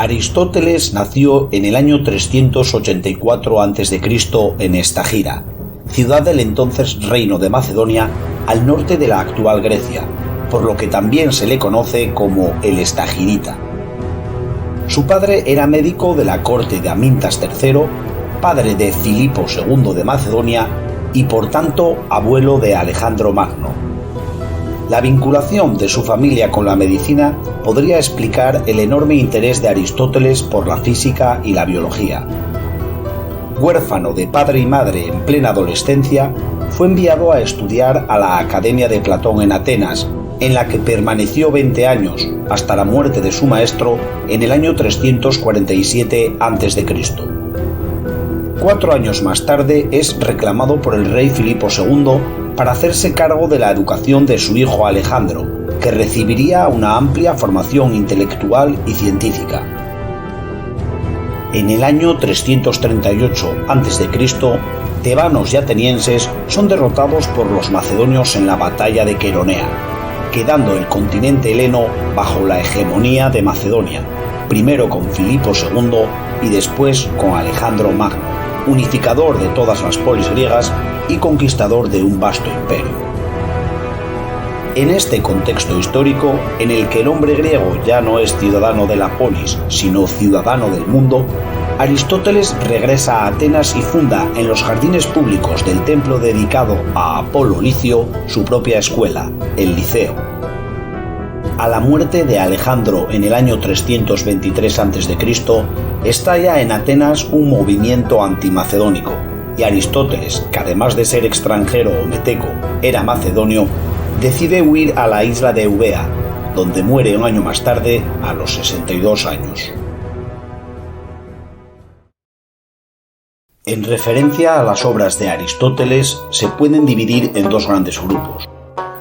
Aristóteles nació en el año 384 a.C. en Estagira, ciudad del entonces Reino de Macedonia, al norte de la actual Grecia, por lo que también se le conoce como el Estagirita. Su padre era médico de la corte de Amintas III, padre de Filipo II de Macedonia y por tanto abuelo de Alejandro Magno. La vinculación de su familia con la medicina podría explicar el enorme interés de Aristóteles por la física y la biología. Huérfano de padre y madre en plena adolescencia, fue enviado a estudiar a la Academia de Platón en Atenas, en la que permaneció 20 años, hasta la muerte de su maestro en el año 347 a.C. 4 años más tarde es reclamado por el rey Filipo II para hacerse cargo de la educación de su hijo Alejandro, que recibiría una amplia formación intelectual y científica. En el año 338 a.C., tebanos y atenienses son derrotados por los macedonios en la batalla de Queronea, quedando el continente heleno bajo la hegemonía de Macedonia, primero con Filipo II y después con Alejandro Magno, unificador de todas las polis griegas y conquistador de un vasto imperio. En este contexto histórico, en el que el hombre griego ya no es ciudadano de la polis, sino ciudadano del mundo, Aristóteles regresa a Atenas y funda en los jardines públicos del templo dedicado a Apolo Licio su propia escuela, el Liceo. A la muerte de Alejandro en el año 323 a.C., estalla en Atenas un movimiento antimacedónico, y Aristóteles, que además de ser extranjero o meteco, era macedonio, decide huir a la isla de Eubea, donde muere un año más tarde a los 62 años. En referencia a las obras de Aristóteles, se pueden dividir en dos grandes grupos: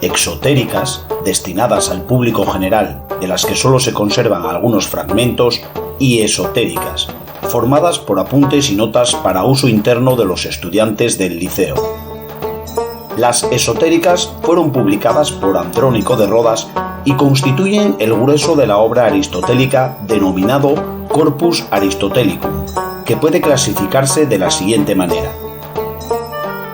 exotéricas, destinadas al público general, de las que solo se conservan algunos fragmentos, y esotéricas, formadas por apuntes y notas para uso interno de los estudiantes del liceo. Las esotéricas fueron publicadas por Andrónico de Rodas y constituyen el grueso de la obra aristotélica denominado Corpus Aristotelicum, que puede clasificarse de la siguiente manera: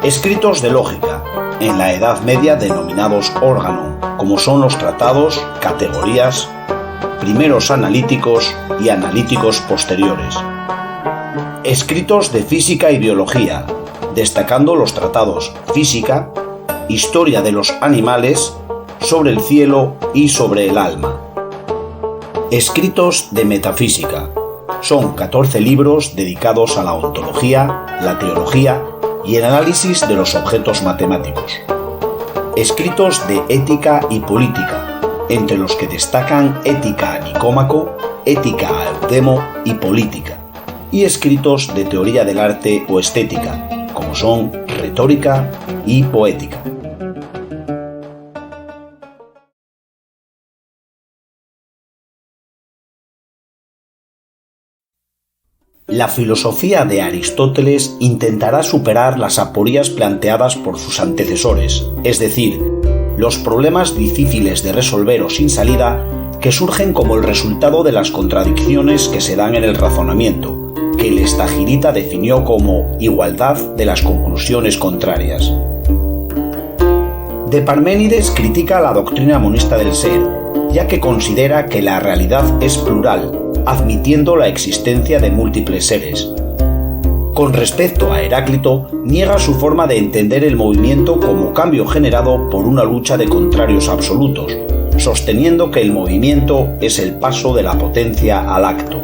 escritos de lógica, en la Edad Media denominados órganon, como son los tratados, categorías, primeros analíticos y analíticos posteriores. Escritos de física y biología, destacando los tratados Física, Historia de los animales, sobre el cielo y sobre el alma. Escritos de metafísica. Son 14 libros dedicados a la ontología, la teología y el análisis de los objetos matemáticos. Escritos de ética y política, entre los que destacan Ética a Nicómaco, Ética a Eudemo y Política, y escritos de teoría del arte o estética, como son Retórica y Poética. La filosofía de Aristóteles intentará superar las aporías planteadas por sus antecesores, es decir, los problemas difíciles de resolver o sin salida que surgen como el resultado de las contradicciones que se dan en el razonamiento, que el Estagirita definió como igualdad de las conclusiones contrarias. De Parménides critica la doctrina monista del ser, ya que considera que la realidad es plural, admitiendo la existencia de múltiples seres. Con respecto a Heráclito, niega su forma de entender el movimiento como cambio generado por una lucha de contrarios absolutos, sosteniendo que el movimiento es el paso de la potencia al acto.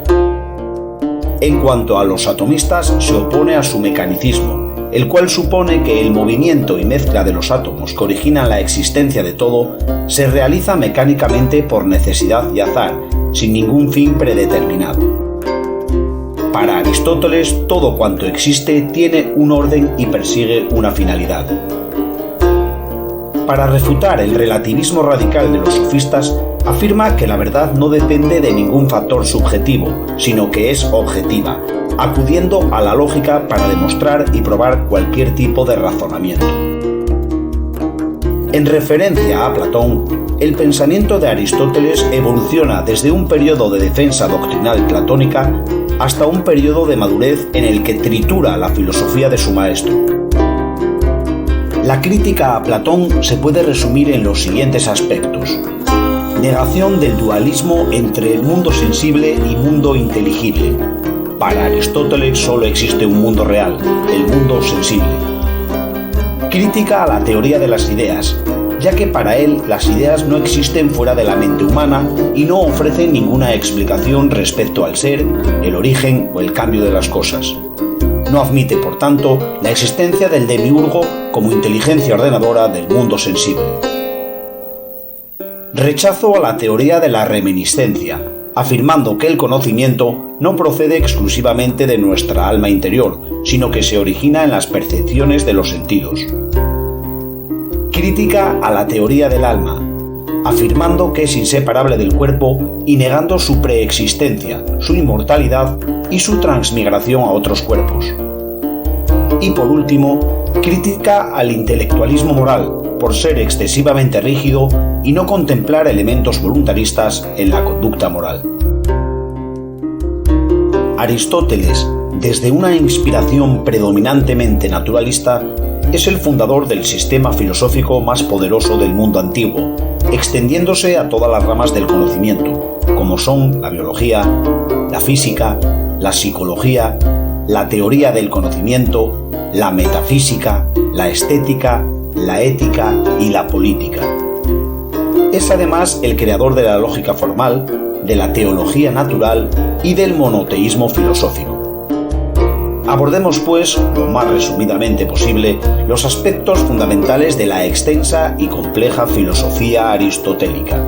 En cuanto a los atomistas, se opone a su mecanicismo, el cual supone que el movimiento y mezcla de los átomos que originan la existencia de todo se realiza mecánicamente por necesidad y azar, sin ningún fin predeterminado. Para Aristóteles, todo cuanto existe tiene un orden y persigue una finalidad. Para refutar el relativismo radical de los sofistas, afirma que la verdad no depende de ningún factor subjetivo, sino que es objetiva, acudiendo a la lógica para demostrar y probar cualquier tipo de razonamiento. En referencia a Platón, el pensamiento de Aristóteles evoluciona desde un periodo de defensa doctrinal platónica hasta un periodo de madurez en el que tritura la filosofía de su maestro. La crítica a Platón se puede resumir en los siguientes aspectos: negación del dualismo entre el mundo sensible y mundo inteligible. Para Aristóteles solo existe un mundo real, el mundo sensible. Crítica a la teoría de las ideas, ya que para él las ideas no existen fuera de la mente humana y no ofrecen ninguna explicación respecto al ser, el origen o el cambio de las cosas. No admite, por tanto, la existencia del demiurgo como inteligencia ordenadora del mundo sensible. Rechazo a la teoría de la reminiscencia, afirmando que el conocimiento no procede exclusivamente de nuestra alma interior, sino que se origina en las percepciones de los sentidos. Crítica a la teoría del alma, afirmando que es inseparable del cuerpo y negando su preexistencia, su inmortalidad y su transmigración a otros cuerpos. Y por último, crítica al intelectualismo moral, por ser excesivamente rígido y no contemplar elementos voluntaristas en la conducta moral. Aristóteles, desde una inspiración predominantemente naturalista, es el fundador del sistema filosófico más poderoso del mundo antiguo, extendiéndose a todas las ramas del conocimiento, como son la biología, la física, la psicología, la teoría del conocimiento, la metafísica, la estética, la ética y la política. Es además el creador de la lógica formal, de la teología natural y del monoteísmo filosófico. Abordemos, pues, lo más resumidamente posible, los aspectos fundamentales de la extensa y compleja filosofía aristotélica.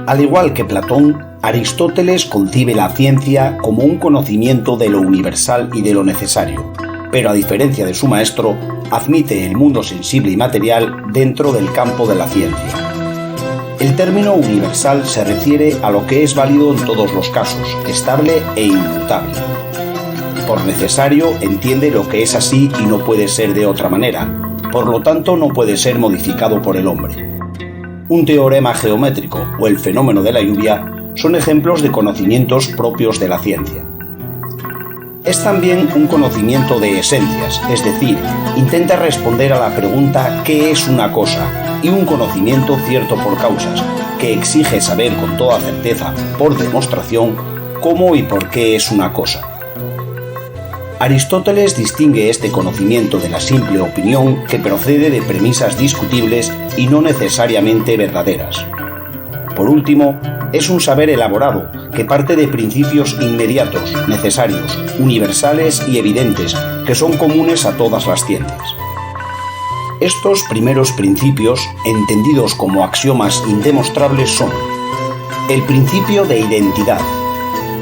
Al igual que Platón, Aristóteles concibe la ciencia como un conocimiento de lo universal y de lo necesario, pero a diferencia de su maestro, admite el mundo sensible y material dentro del campo de la ciencia. El término universal se refiere a lo que es válido en todos los casos, estable e inmutable. Por necesario entiende lo que es así y no puede ser de otra manera, por lo tanto no puede ser modificado por el hombre. Un teorema geométrico o el fenómeno de la lluvia son ejemplos de conocimientos propios de la ciencia. Es también un conocimiento de esencias, es decir, intenta responder a la pregunta ¿qué es una cosa? Y un conocimiento cierto por causas, que exige saber con toda certeza, por demostración, cómo y por qué es una cosa. Aristóteles distingue este conocimiento de la simple opinión que procede de premisas discutibles y no necesariamente verdaderas. Por último, es un saber elaborado que parte de principios inmediatos, necesarios, universales y evidentes que son comunes a todas las ciencias. Estos primeros principios, entendidos como axiomas indemostrables, son: el principio de identidad,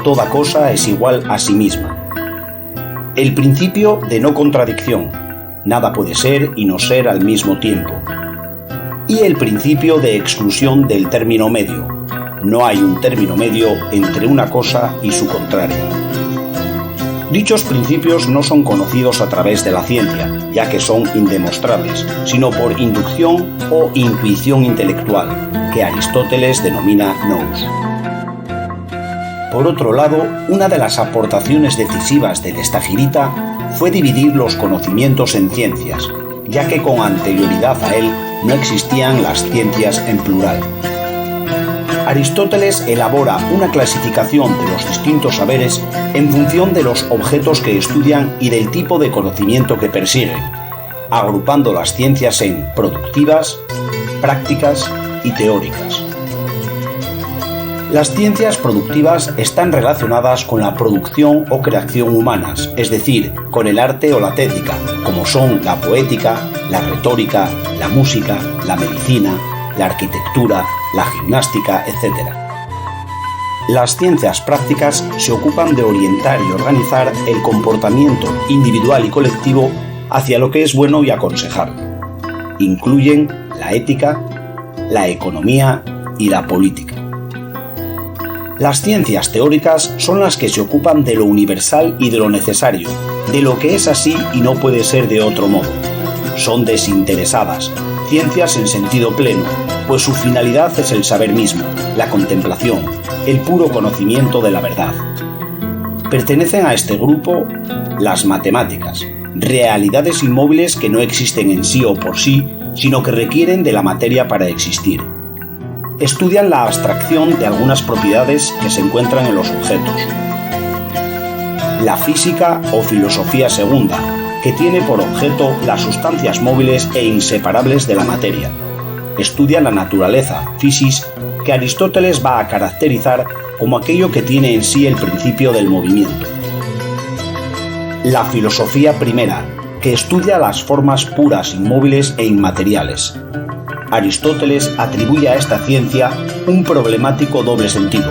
toda cosa es igual a sí misma; el principio de no contradicción, nada puede ser y no ser al mismo tiempo; y el principio de exclusión del término medio, no hay un término medio entre una cosa y su contraria. Dichos principios no son conocidos a través de la ciencia, ya que son indemostrables, sino por inducción o intuición intelectual, que Aristóteles denomina nous. Por otro lado, una de las aportaciones decisivas del estagirita fue dividir los conocimientos en ciencias, ya que con anterioridad a él no existían las ciencias en plural. Aristóteles elabora una clasificación de los distintos saberes en función de los objetos que estudian y del tipo de conocimiento que persiguen, agrupando las ciencias en productivas, prácticas y teóricas. Las ciencias productivas están relacionadas con la producción o creación humanas, es decir, con el arte o la técnica, como son la poética, la retórica, la música, la medicina, la arquitectura, la gimnástica, etc. Las ciencias prácticas se ocupan de orientar y organizar el comportamiento individual y colectivo hacia lo que es bueno y aconsejable. Incluyen la ética, la economía, y la política. Las ciencias teóricas son las que se ocupan de lo universal y de lo necesario, de lo que es así y no puede ser de otro modo. Son desinteresadas, ciencias en sentido pleno, pues su finalidad es el saber mismo, la contemplación, el puro conocimiento de la verdad. Pertenecen a este grupo las matemáticas, realidades inmóviles que no existen en sí o por sí, sino que requieren de la materia para existir. Estudian la abstracción de algunas propiedades que se encuentran en los objetos. La física o filosofía segunda, que tiene por objeto las sustancias móviles e inseparables de la materia. Estudia la naturaleza, physis, que Aristóteles va a caracterizar como aquello que tiene en sí el principio del movimiento. La filosofía primera, que estudia las formas puras, inmóviles e inmateriales. Aristóteles atribuye a esta ciencia un problemático doble sentido,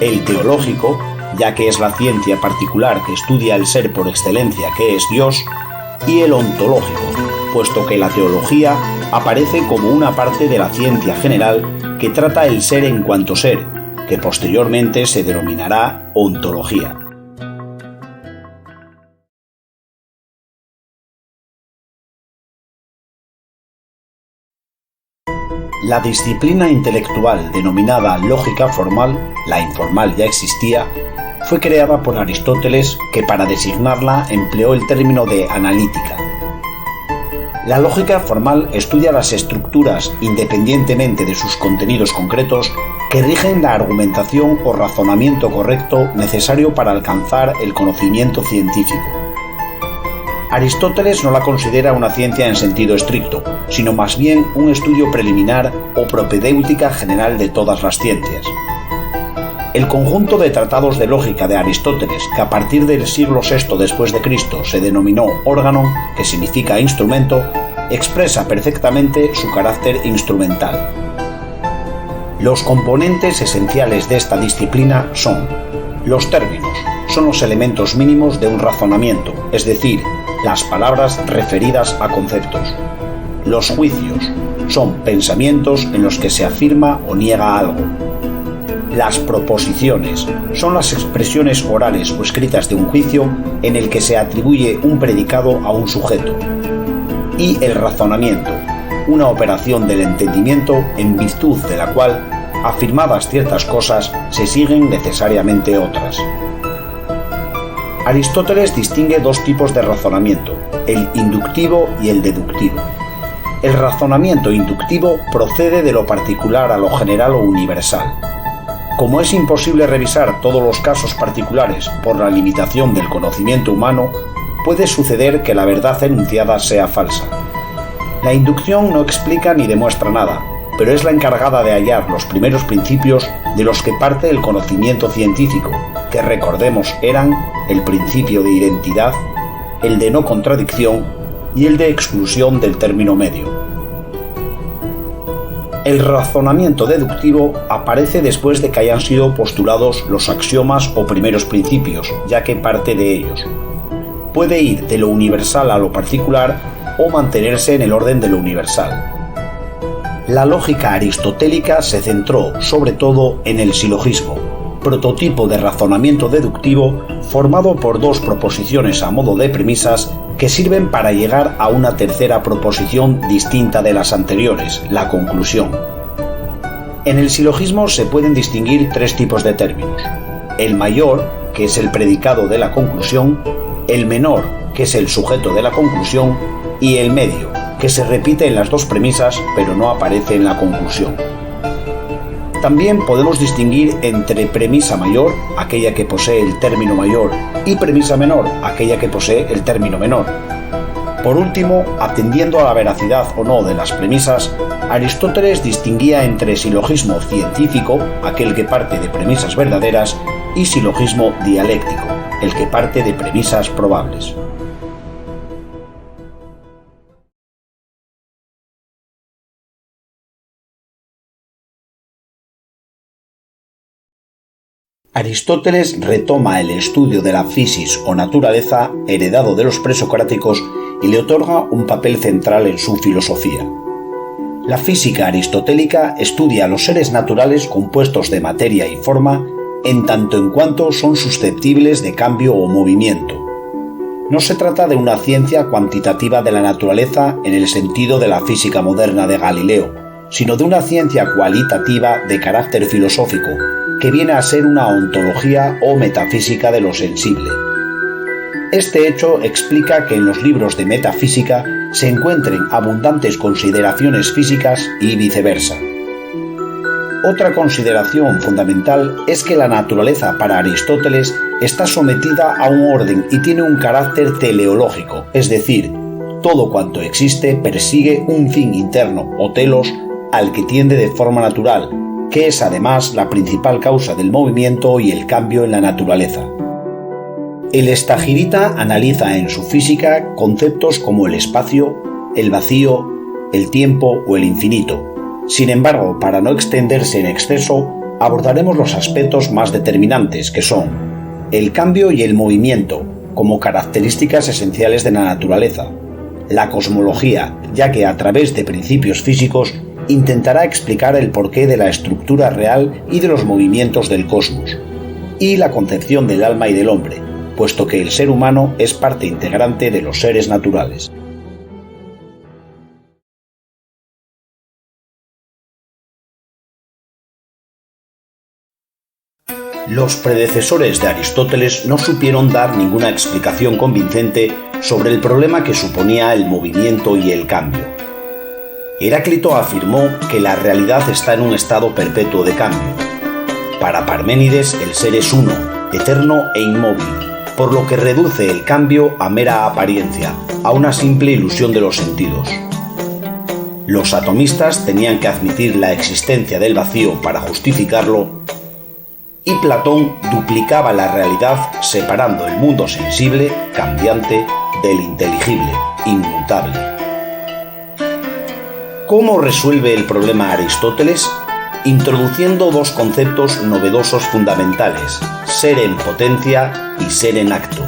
el teológico, ya que es la ciencia particular que estudia el ser por excelencia que es Dios, y el ontológico, puesto que la teología aparece como una parte de la ciencia general que trata el ser en cuanto ser, que posteriormente se denominará ontología. La disciplina intelectual denominada lógica formal, la informal ya existía, fue creada por Aristóteles, que para designarla empleó el término de analítica. La lógica formal estudia las estructuras, independientemente de sus contenidos concretos, que rigen la argumentación o razonamiento correcto necesario para alcanzar el conocimiento científico. Aristóteles no la considera una ciencia en sentido estricto, sino más bien un estudio preliminar o propedéutica general de todas las ciencias. El conjunto de tratados de lógica de Aristóteles, que a partir del siglo VI después de Cristo se denominó órganon, que significa instrumento, expresa perfectamente su carácter instrumental. Los componentes esenciales de esta disciplina son: los términos, son los elementos mínimos de un razonamiento, es decir, las palabras referidas a conceptos. Los juicios, son pensamientos en los que se afirma o niega algo. Las proposiciones, son las expresiones orales o escritas de un juicio en el que se atribuye un predicado a un sujeto. Y el razonamiento, una operación del entendimiento en virtud de la cual, afirmadas ciertas cosas, se siguen necesariamente otras. Aristóteles distingue dos tipos de razonamiento, el inductivo y el deductivo. El razonamiento inductivo procede de lo particular a lo general o universal. Como es imposible revisar todos los casos particulares por la limitación del conocimiento humano, puede suceder que la verdad enunciada sea falsa. La inducción no explica ni demuestra nada, pero es la encargada de hallar los primeros principios de los que parte el conocimiento científico, que recordemos eran el principio de identidad, el de no contradicción y el de exclusión del término medio. El razonamiento deductivo aparece después de que hayan sido postulados los axiomas o primeros principios, ya que parte de ellos. Puede ir de lo universal a lo particular o mantenerse en el orden de lo universal. La lógica aristotélica se centró sobre todo en el silogismo, prototipo de razonamiento deductivo formado por dos proposiciones a modo de premisas que sirven para llegar a una tercera proposición distinta de las anteriores, la conclusión. En el silogismo se pueden distinguir tres tipos de términos: el mayor, que es el predicado de la conclusión, el menor, que es el sujeto de la conclusión, y el medio, que se repite en las dos premisas pero no aparece en la conclusión. También podemos distinguir entre premisa mayor, aquella que posee el término mayor, y premisa menor, aquella que posee el término menor. Por último, atendiendo a la veracidad o no de las premisas, Aristóteles distinguía entre silogismo científico, aquel que parte de premisas verdaderas, y silogismo dialéctico, el que parte de premisas probables. Aristóteles retoma el estudio de la physis o naturaleza heredado de los presocráticos y le otorga un papel central en su filosofía. La física aristotélica estudia los seres naturales compuestos de materia y forma en tanto en cuanto son susceptibles de cambio o movimiento. No se trata de una ciencia cuantitativa de la naturaleza en el sentido de la física moderna de Galileo, sino de una ciencia cualitativa de carácter filosófico, que viene a ser una ontología o metafísica de lo sensible. Este hecho explica que en los libros de metafísica se encuentren abundantes consideraciones físicas y viceversa. Otra consideración fundamental es que la naturaleza para Aristóteles está sometida a un orden y tiene un carácter teleológico, es decir, todo cuanto existe persigue un fin interno o telos al que tiende de forma natural, que es además la principal causa del movimiento y el cambio en la naturaleza. El estagirita analiza en su física conceptos como el espacio, el vacío, el tiempo o el infinito. Sin embargo, para no extenderse en exceso, abordaremos los aspectos más determinantes, que son el cambio y el movimiento, como características esenciales de la naturaleza, la cosmología, ya que a través de principios físicos intentará explicar el porqué de la estructura real y de los movimientos del cosmos, y la concepción del alma y del hombre, puesto que el ser humano es parte integrante de los seres naturales. Los predecesores de Aristóteles no supieron dar ninguna explicación convincente sobre el problema que suponía el movimiento y el cambio. Heráclito afirmó que la realidad está en un estado perpetuo de cambio. Para Parménides, el ser es uno, eterno e inmóvil, por lo que reduce el cambio a mera apariencia, a una simple ilusión de los sentidos. Los atomistas tenían que admitir la existencia del vacío para justificarlo, y Platón duplicaba la realidad separando el mundo sensible, cambiante, del inteligible, inmutable. ¿Cómo resuelve el problema Aristóteles? Introduciendo dos conceptos novedosos fundamentales: ser en potencia y ser en acto.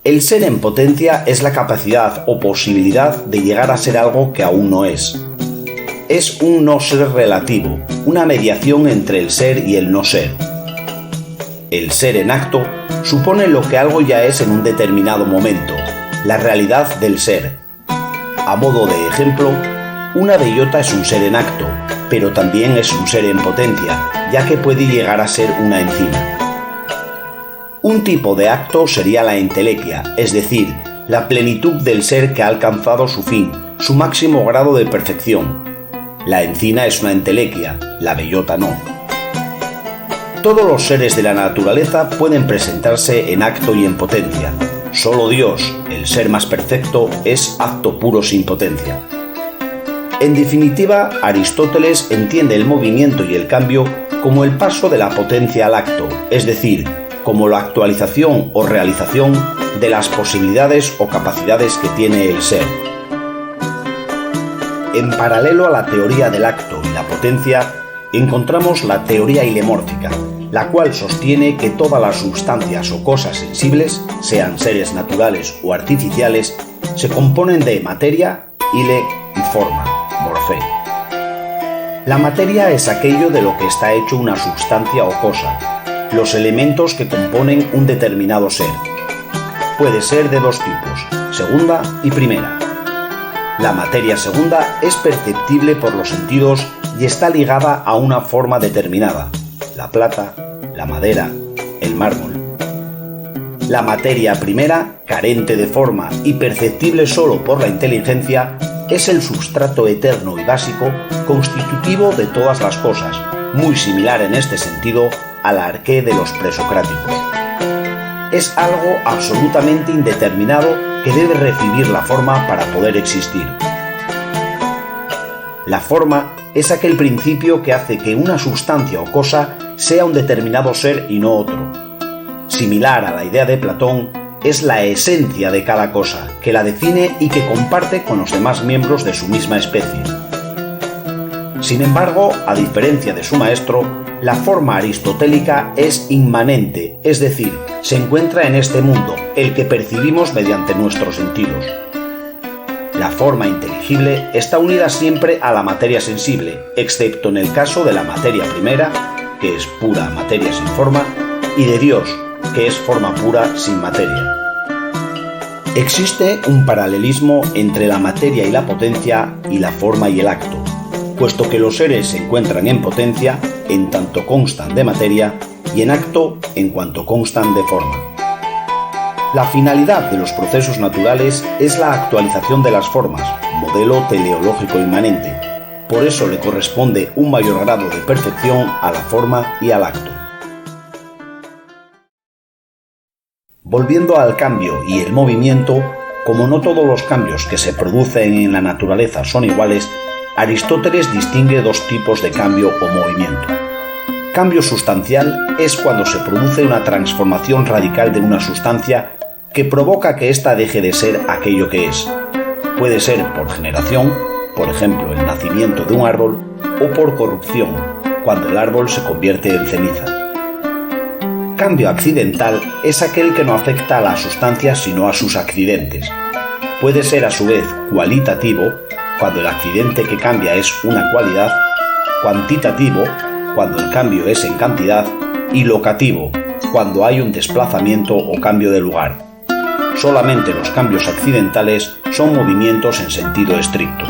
El ser en potencia es la capacidad o posibilidad de llegar a ser algo que aún no es. Es un no ser relativo, una mediación entre el ser y el no ser. El ser en acto supone lo que algo ya es en un determinado momento, la realidad del ser. A modo de ejemplo, una bellota es un ser en acto, pero también es un ser en potencia, ya que puede llegar a ser una enzima. Un tipo de acto sería la entelequia, es decir, la plenitud del ser que ha alcanzado su fin, su máximo grado de perfección. La encina es una entelequia, la bellota no. Todos los seres de la naturaleza pueden presentarse en acto y en potencia. Solo Dios, el ser más perfecto, es acto puro sin potencia. En definitiva, Aristóteles entiende el movimiento y el cambio como el paso de la potencia al acto, es decir, como la actualización o realización de las posibilidades o capacidades que tiene el ser. En paralelo a la teoría del acto y la potencia, encontramos la teoría ilemórfica, la cual sostiene que todas las sustancias o cosas sensibles, sean seres naturales o artificiales, se componen de materia, ile y forma, morfé. La materia es aquello de lo que está hecho una sustancia o cosa, los elementos que componen un determinado ser. Puede ser de dos tipos, segunda y primera. La materia segunda es perceptible por los sentidos y está ligada a una forma determinada, la plata, la madera, el mármol. La materia primera, carente de forma y perceptible solo por la inteligencia, es el substrato eterno y básico constitutivo de todas las cosas, muy similar en este sentido a la arqué de los presocráticos. Es algo absolutamente indeterminado que debe recibir la forma para poder existir. La forma es aquel principio que hace que una sustancia o cosa sea un determinado ser y no otro. Similar a la idea de Platón, es la esencia de cada cosa, que la define y que comparte con los demás miembros de su misma especie. Sin embargo, a diferencia de su maestro, la forma aristotélica es inmanente, es decir, se encuentra en este mundo, el que percibimos mediante nuestros sentidos. La forma inteligible está unida siempre a la materia sensible, excepto en el caso de la materia primera, que es pura materia sin forma, y de Dios, que es forma pura sin materia. Existe un paralelismo entre la materia y la potencia y la forma y el acto, puesto que los seres se encuentran en potencia en tanto constan de materia y en acto en cuanto constan de forma. La finalidad de los procesos naturales es la actualización de las formas, modelo teleológico inmanente. Por eso le corresponde un mayor grado de perfección a la forma y al acto. Volviendo al cambio y el movimiento, como no todos los cambios que se producen en la naturaleza son iguales, Aristóteles distingue dos tipos de cambio o movimiento. Cambio sustancial es cuando se produce una transformación radical de una sustancia que provoca que ésta deje de ser aquello que es. Puede ser por generación, por ejemplo el nacimiento de un árbol, o por corrupción, cuando el árbol se convierte en ceniza. Cambio accidental es aquel que no afecta a la sustancia sino a sus accidentes. Puede ser a su vez cualitativo, cuando el accidente que cambia es una cualidad, cuantitativo, cuando el cambio es en cantidad, y locativo, cuando hay un desplazamiento o cambio de lugar. Solamente los cambios accidentales son movimientos en sentido estricto.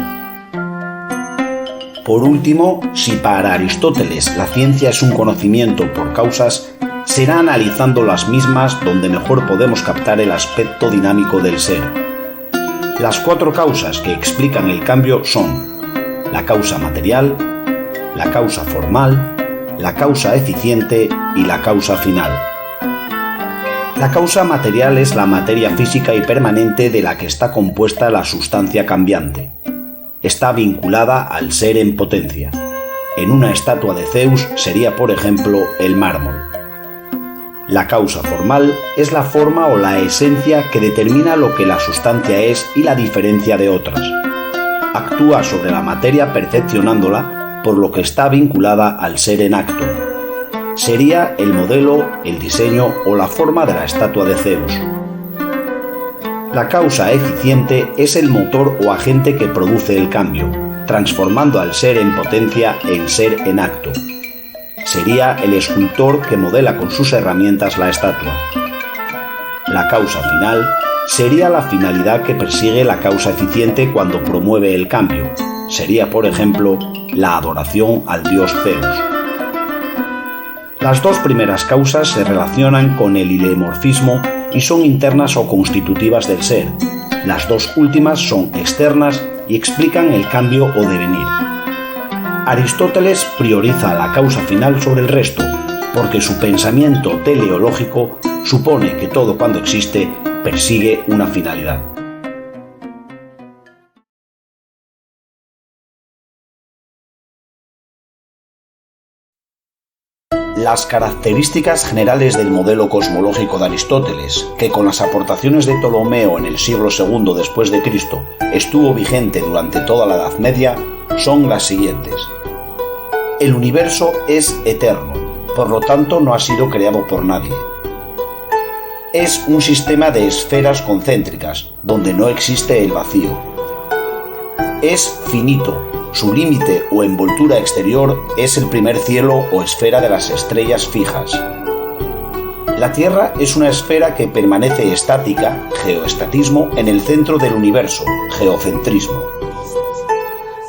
Por último, si para Aristóteles la ciencia es un conocimiento por causas, será analizando las mismas donde mejor podemos captar el aspecto dinámico del ser. Las cuatro causas que explican el cambio son la causa material, la causa formal, la causa eficiente y la causa final. La causa material es la materia física y permanente de la que está compuesta la sustancia cambiante. Está vinculada al ser en potencia. En una estatua de Zeus sería, por ejemplo, el mármol. La causa formal es la forma o la esencia que determina lo que la sustancia es y la diferencia de otras. Actúa sobre la materia perfeccionándola, por lo que está vinculada al ser en acto. Sería el modelo, el diseño o la forma de la estatua de Zeus. La causa eficiente es el motor o agente que produce el cambio, transformando al ser en potencia en ser en acto. Sería el escultor que modela con sus herramientas la estatua. La causa final sería la finalidad que persigue la causa eficiente cuando promueve el cambio. Sería, por ejemplo, la adoración al dios Zeus. Las dos primeras causas se relacionan con el ilemorfismo y son internas o constitutivas del ser. Las dos últimas son externas y explican el cambio o devenir. Aristóteles prioriza la causa final sobre el resto, porque su pensamiento teleológico supone que todo cuando existe persigue una finalidad. Las características generales del modelo cosmológico de Aristóteles, que con las aportaciones de Ptolomeo en el siglo II después de Cristo estuvo vigente durante toda la Edad Media, son las siguientes. El universo es eterno, por lo tanto no ha sido creado por nadie. Es un sistema de esferas concéntricas, donde no existe el vacío. Es finito. Su límite o envoltura exterior es el primer cielo o esfera de las estrellas fijas. La Tierra es una esfera que permanece estática, geoestatismo, en el centro del universo, geocentrismo.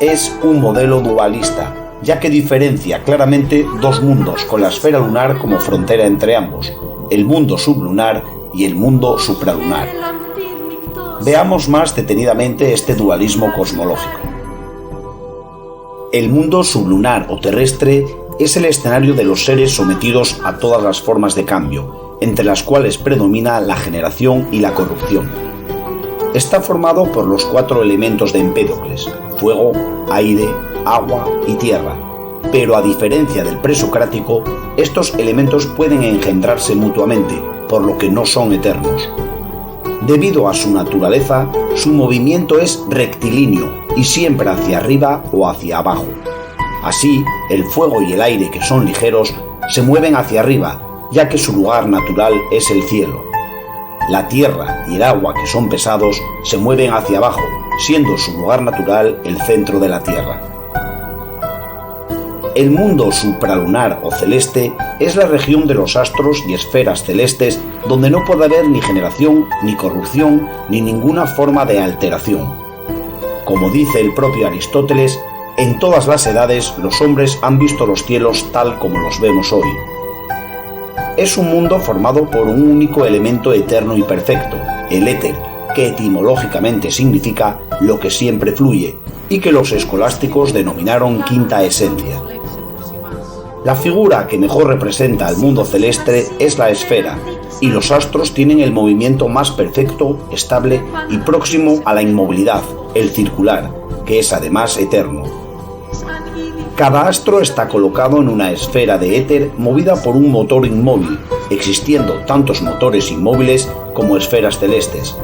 Es un modelo dualista, ya que diferencia claramente dos mundos con la esfera lunar como frontera entre ambos, el mundo sublunar y el mundo supralunar. Veamos más detenidamente este dualismo cosmológico. El mundo sublunar o terrestre es el escenario de los seres sometidos a todas las formas de cambio, entre las cuales predomina la generación y la corrupción. Está formado por los cuatro elementos de Empédocles: fuego, aire, agua y tierra, pero a diferencia del presocrático, estos elementos pueden engendrarse mutuamente, por lo que no son eternos. Debido a su naturaleza, su movimiento es rectilíneo y siempre hacia arriba o hacia abajo. Así, el fuego y el aire, que son ligeros, se mueven hacia arriba, ya que su lugar natural es el cielo. La tierra y el agua, que son pesados, se mueven hacia abajo, siendo su lugar natural el centro de la Tierra. El mundo supralunar o celeste es la región de los astros y esferas celestes donde no puede haber ni generación, ni corrupción, ni ninguna forma de alteración. Como dice el propio Aristóteles, en todas las edades los hombres han visto los cielos tal como los vemos hoy. Es un mundo formado por un único elemento eterno y perfecto, el éter, que etimológicamente significa lo que siempre fluye, y que los escolásticos denominaron quinta esencia. La figura que mejor representa al mundo celeste es la esfera, y los astros tienen el movimiento más perfecto, estable y próximo a la inmovilidad, el circular, que es además eterno. Cada astro está colocado en una esfera de éter movida por un motor inmóvil, existiendo tantos motores inmóviles como esferas celestes.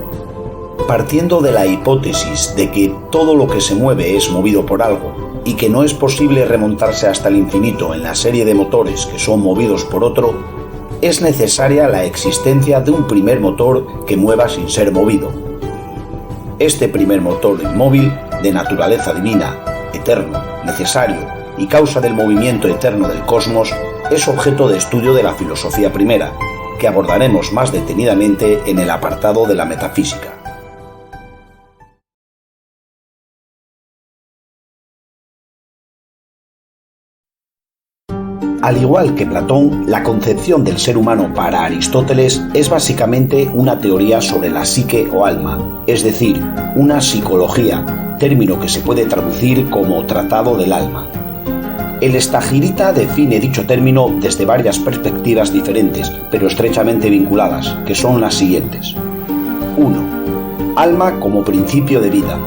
Partiendo de la hipótesis de que todo lo que se mueve es movido por algo y que no es posible remontarse hasta el infinito en la serie de motores que son movidos por otro, es necesaria la existencia de un primer motor que mueva sin ser movido. Este primer motor inmóvil, de naturaleza divina, eterno, necesario y causa del movimiento eterno del cosmos, es objeto de estudio de la filosofía primera, que abordaremos más detenidamente en el apartado de la metafísica. Al igual que Platón, la concepción del ser humano para Aristóteles es básicamente una teoría sobre la psique o alma, es decir, una psicología, término que se puede traducir como tratado del alma. El Estagirita define dicho término desde varias perspectivas diferentes, pero estrechamente vinculadas, que son las siguientes. 1. Alma como principio de vida.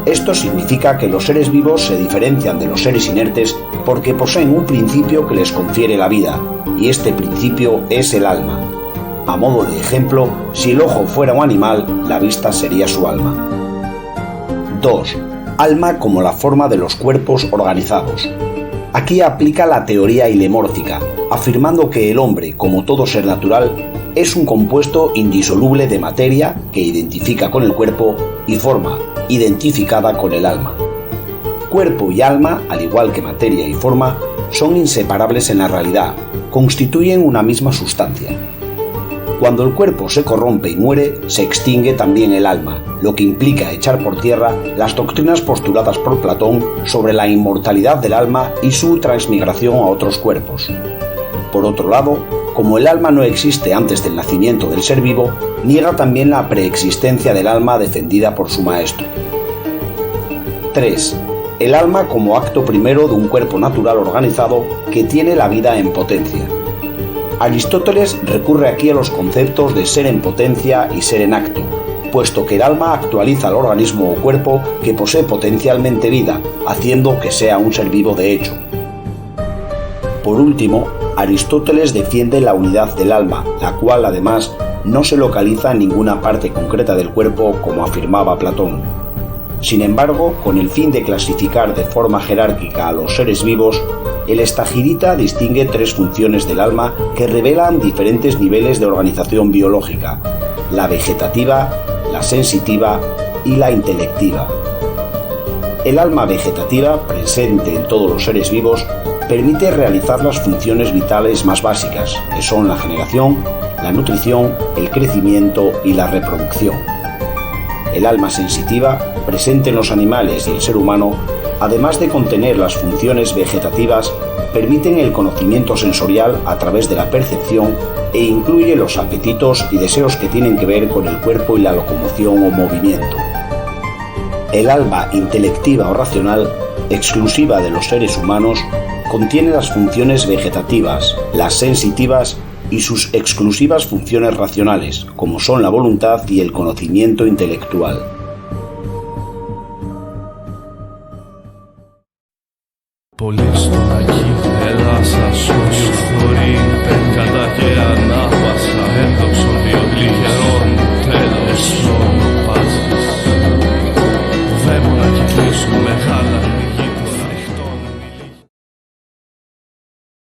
Esto significa que los seres vivos se diferencian de los seres inertes porque poseen un principio que les confiere la vida, y este principio es el alma. A modo de ejemplo, si el ojo fuera un animal, la vista sería su alma. 2. Alma como la forma de los cuerpos organizados. Aquí aplica la teoría hilemórfica, afirmando que el hombre, como todo ser natural, es un compuesto indisoluble de materia que identifica con el cuerpo y forma, identificada con el alma. Cuerpo y alma, al igual que materia y forma, son inseparables en la realidad, constituyen una misma sustancia. Cuando el cuerpo se corrompe y muere, se extingue también el alma, lo que implica echar por tierra las doctrinas postuladas por Platón sobre la inmortalidad del alma y su transmigración a otros cuerpos. Por otro lado, como el alma no existe antes del nacimiento del ser vivo, niega también la preexistencia del alma defendida por su maestro. 3. El alma como acto primero de un cuerpo natural organizado que tiene la vida en potencia. Aristóteles recurre aquí a los conceptos de ser en potencia y ser en acto, puesto que el alma actualiza al organismo o cuerpo que posee potencialmente vida, haciendo que sea un ser vivo de hecho. Por último, Aristóteles defiende la unidad del alma, la cual además no se localiza en ninguna parte concreta del cuerpo como afirmaba Platón. Sin embargo, con el fin de clasificar de forma jerárquica a los seres vivos, el Estagirita distingue 3 funciones del alma que revelan diferentes niveles de organización biológica: la vegetativa, la sensitiva y la intelectiva. El alma vegetativa, presente en todos los seres vivos, permite realizar las funciones vitales más básicas, que son la generación, la nutrición, el crecimiento y la reproducción. El alma sensitiva, presente en los animales y el ser humano, además de contener las funciones vegetativas, permiten el conocimiento sensorial a través de la percepción e incluye los apetitos y deseos que tienen que ver con el cuerpo y la locomoción o movimiento. El alma intelectiva o racional, exclusiva de los seres humanos, contiene las funciones vegetativas, las sensitivas y sus exclusivas funciones racionales, como son la voluntad y el conocimiento intelectual. Πολύ στονακή, θέλασα σου χωρί